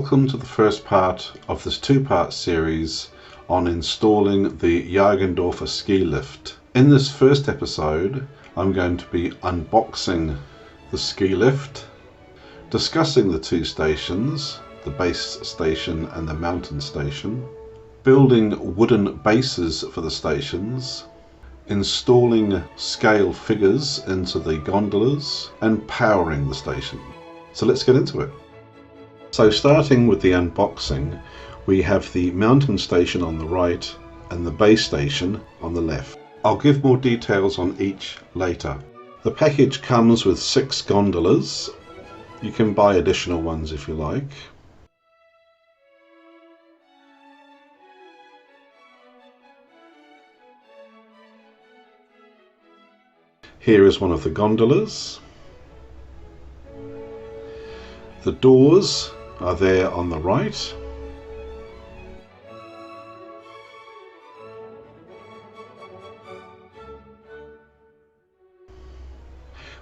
Welcome to the first part of this two-part series on installing the Jägerndorfer ski lift. In this first episode, I'm going to be unboxing the ski lift, discussing the two stations, the base station and the mountain station, building wooden bases for the stations, installing scale figures into the gondolas, and powering the station. So let's get into it. So starting with the unboxing, we have the mountain station on the right and the base station on the left. I'll give more details on each later. The package comes with 6 gondolas. You can buy additional ones if you like. Here is one of the gondolas. The doors are there on the right.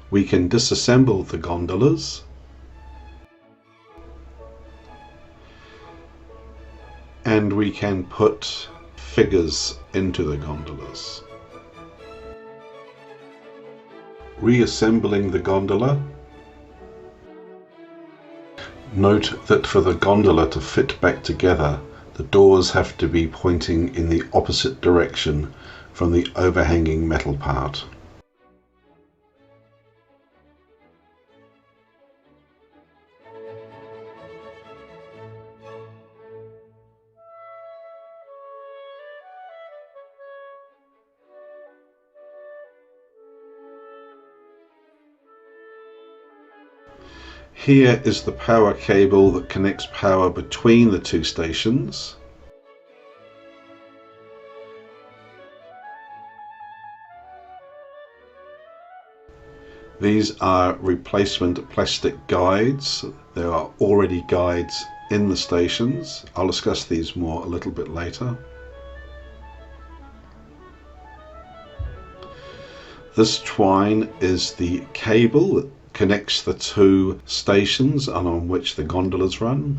We can disassemble the gondolas. And we can put figures into the gondolas. Reassembling the gondola. Note that for the gondola to fit back together, the doors have to be pointing in the opposite direction from the overhanging metal part. Here is the power cable that connects power between the two stations. These are replacement plastic guides. There are already guides in the stations. I'll discuss these more a little bit later. This twine is the cable that connects the two stations and on which the gondolas run.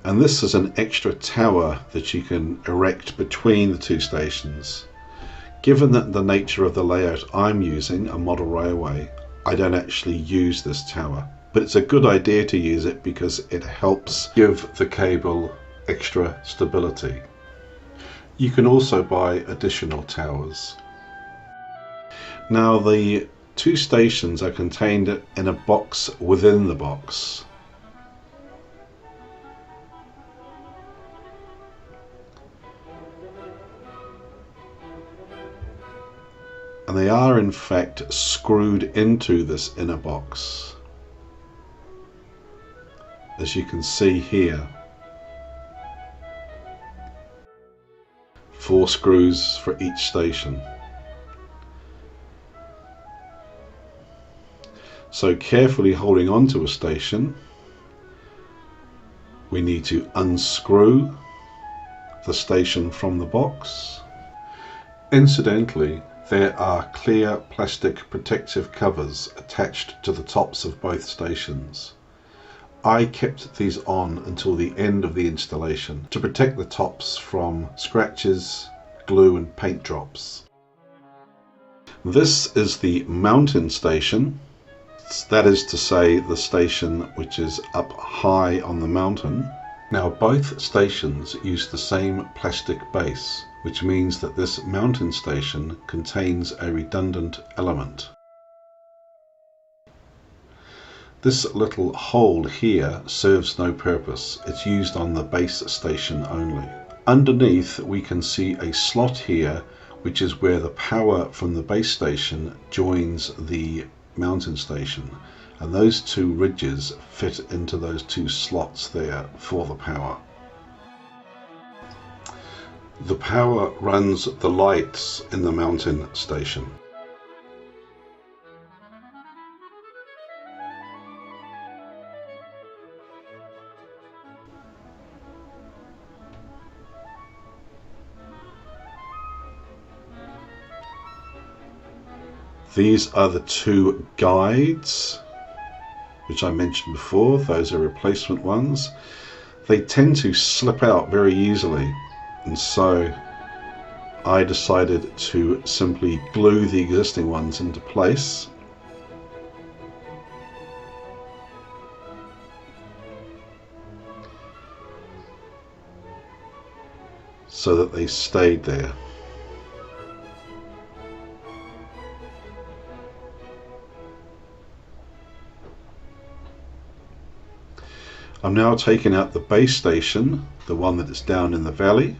And this is an extra tower that you can erect between the two stations. Given that the nature of the layout I'm using, a model railway, I don't actually use this tower, but it's a good idea to use it because it helps give the cable extra stability. You can also buy additional towers. Now the two stations are contained in a box within the box. And they are in fact screwed into this inner box, as you can see here. 4 screws for each station. So carefully holding onto a station, we need to unscrew the station from the box. Incidentally, there are clear plastic protective covers attached to the tops of both stations. I kept these on until the end of the installation to protect the tops from scratches, glue and paint drops. This is the mountain station. That is to say, the station which is up high on the mountain. Now both stations use the same plastic base, which means that this mountain station contains a redundant element. This little hole here serves no purpose. It's used on the base station only. Underneath we can see a slot here, which is where the power from the base station joins the mountain station, and those two ridges fit into those 2 slots there for the power. The power runs the lights in the mountain station. These are the two guides which I mentioned before. Those are replacement ones. They tend to slip out very easily, and so I decided to simply glue the existing ones into place. So that they stayed there. I'm now taking out the base station, the one that is down in the valley.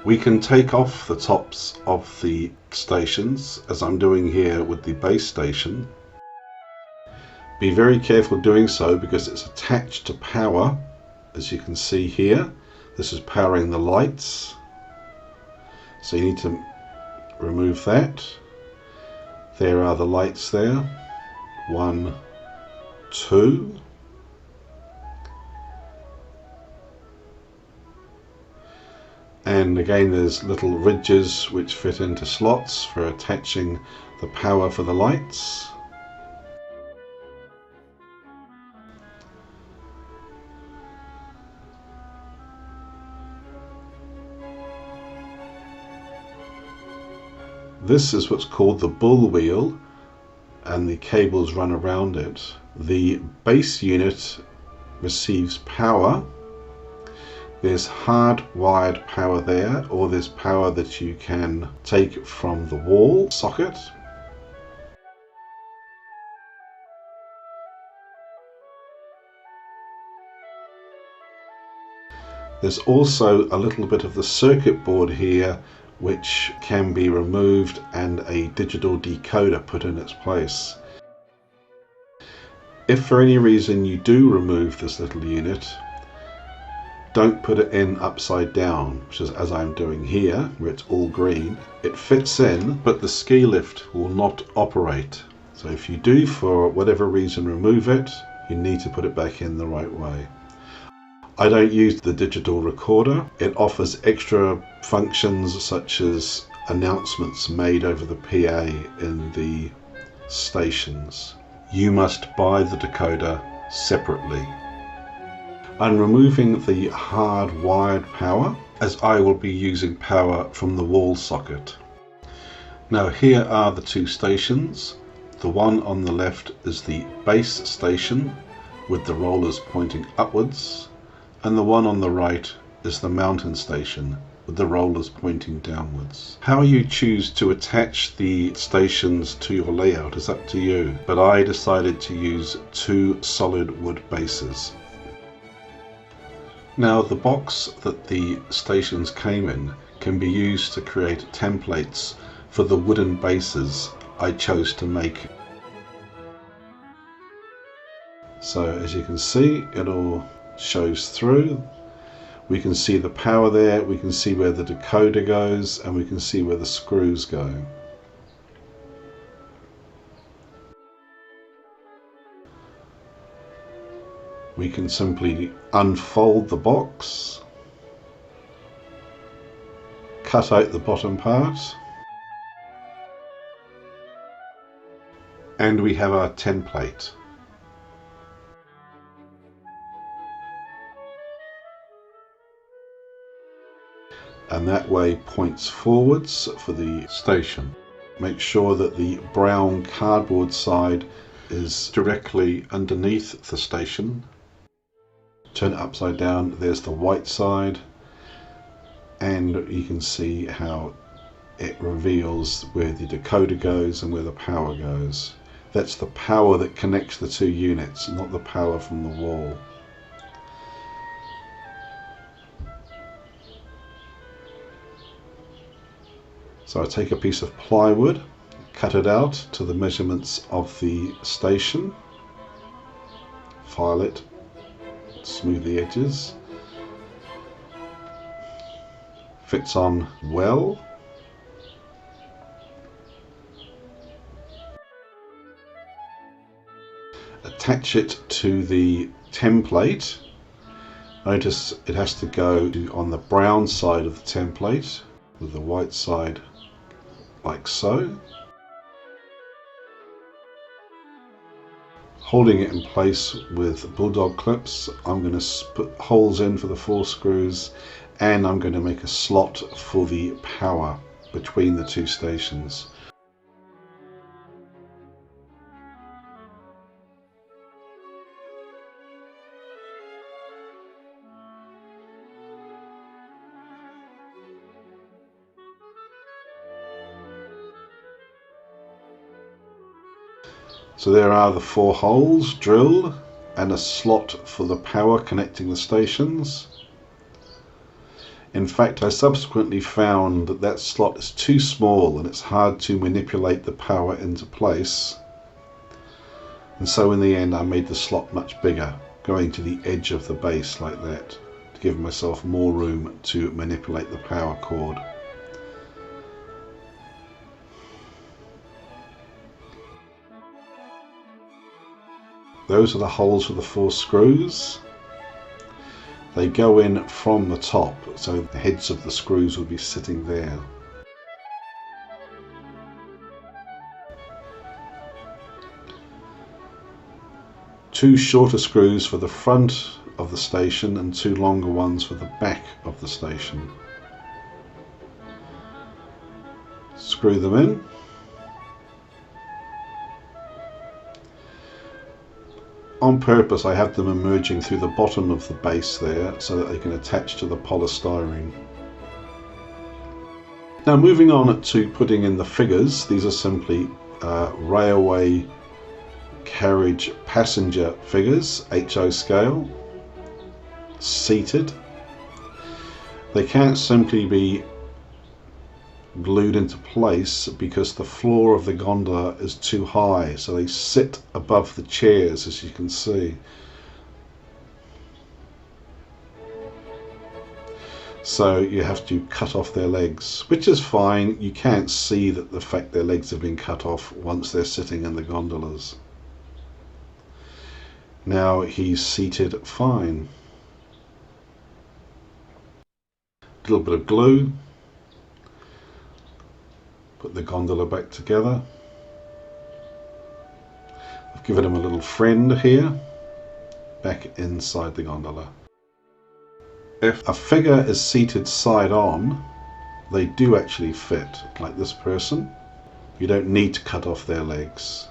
We can take off the tops of the stations, as I'm doing here with the base station. Be very careful doing so because it's attached to power, as you can see here. This is powering the lights, so you need to remove that. There are the lights there. 1, 2. And again, there's little ridges which fit into slots for attaching the power for the lights. This is what's called the bull wheel, and the cables run around it. The base unit receives power. There's hard-wired power there, or there's power that you can take from the wall socket. There's also a little bit of the circuit board here which can be removed and a digital decoder put in its place. If for any reason you do remove this little unit, don't put it in upside down, which is as I'm doing here, where it's all green. It fits in, but the ski lift will not operate. So if you do, for whatever reason, remove it, you need to put it back in the right way. I don't use the digital recorder. It offers extra functions such as announcements made over the PA in the stations. You must buy the decoder separately. I'm removing the hard wired power, as I will be using power from the wall socket. Now here are the two stations. The one on the left is the base station with the rollers pointing upwards, and the one on the right is the mountain station with the rollers pointing downwards. How you choose to attach the stations to your layout is up to you, but I decided to use two solid wood bases. Now the box that the stations came in can be used to create templates for the wooden bases I chose to make. So as you can see, it all shows through. We can see the power there, we can see where the decoder goes, and we can see where the screws go. We can simply unfold the box, cut out the bottom part, and we have our template. And that way points forwards for the station. Make sure that the brown cardboard side is directly underneath the station. Turn it upside down, there's the white side, and you can see how it reveals where the decoder goes and where the power goes. That's the power that connects the two units, not the power from the wall. So I take a piece of plywood, cut it out to the measurements of the station, file it, smooth the edges, fits on well. Attach it to the template. Notice it has to go on the brown side of the template. with the white side like so. Holding it in place with bulldog clips, I'm going to put holes in for the 4 screws, and I'm going to make a slot for the power between the 2 stations. So there are the 4 holes drilled and a slot for the power connecting the stations. In fact, I subsequently found that that slot is too small and it's hard to manipulate the power into place. And so in the end I made the slot much bigger, going to the edge of the base like that, to give myself more room to manipulate the power cord. Those are the holes for the 4 screws. They go in from the top, so the heads of the screws will be sitting there. Two shorter screws for the front of the station and 2 longer ones for the back of the station. Screw them in. On purpose I have them emerging through the bottom of the base there so that they can attach to the polystyrene. Now moving on to putting in the figures, these are simply railway carriage passenger figures, HO scale, seated. They can't simply be glued into place because the floor of the gondola is too high, so they sit above the chairs, as you can see. So you have to cut off their legs, which is fine. You can't see that the fact their legs have been cut off once they're sitting in the gondolas. Now he's seated fine. A little bit of glue. Put the gondola back together. I've given him a little friend here, back inside the gondola. If a figure is seated side on, they do actually fit, like this person. You don't need to cut off their legs.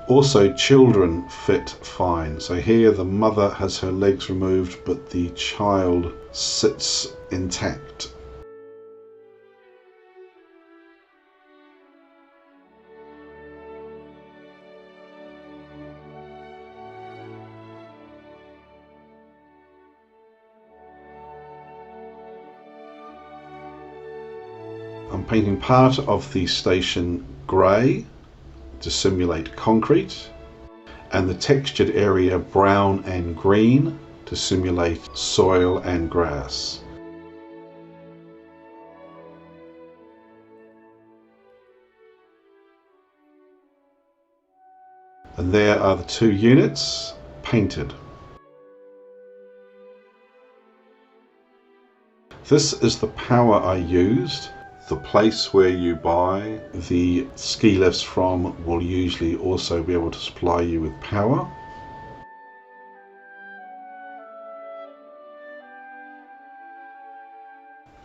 Also, children fit fine. So here the mother has her legs removed, but the child sits intact. I'm painting part of the station grey to simulate concrete, and the textured area brown and green to simulate soil and grass. And there are the 2 units painted. This is the power I used. The place where you buy the ski lifts from will usually also be able to supply you with power.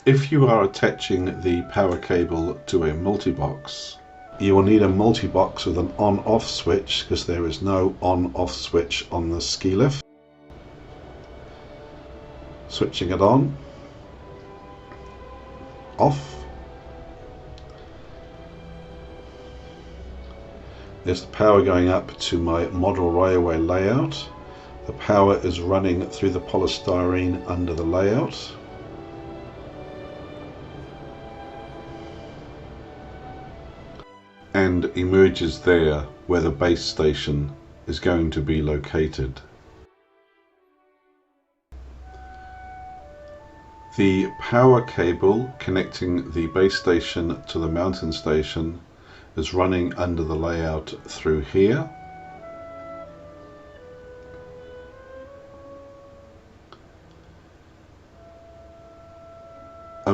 If you are attaching the power cable to a multi-box, you will need a multi-box with an on-off switch, because there is no on-off switch on the ski lift. Switching it on, off. There's the power going up to my model railway layout. The power is running through the polystyrene under the layout. And emerges there where the base station is going to be located. The power cable connecting the base station to the mountain station is running under the layout through here.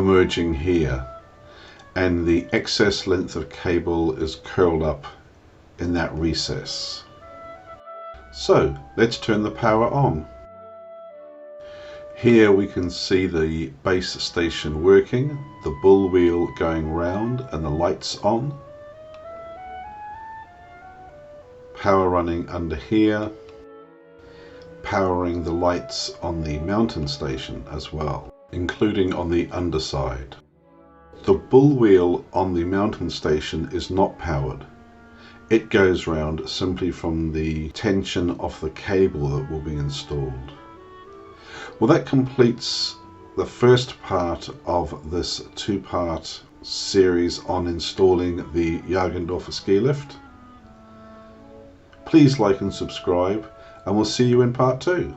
emerging here, and the excess length of cable is curled up in that recess. So let's turn the power on. Here we can see the base station working, the bull wheel going round and the lights on. Power running under here, powering the lights on the mountain station as well, including on the underside. The bull wheel on the mountain station is not powered. It goes round simply from the tension of the cable that will be installed. Well, that completes the first part of this two-part series on installing the Jägerndorfer ski lift. Please like and subscribe, and we'll see you in part 2.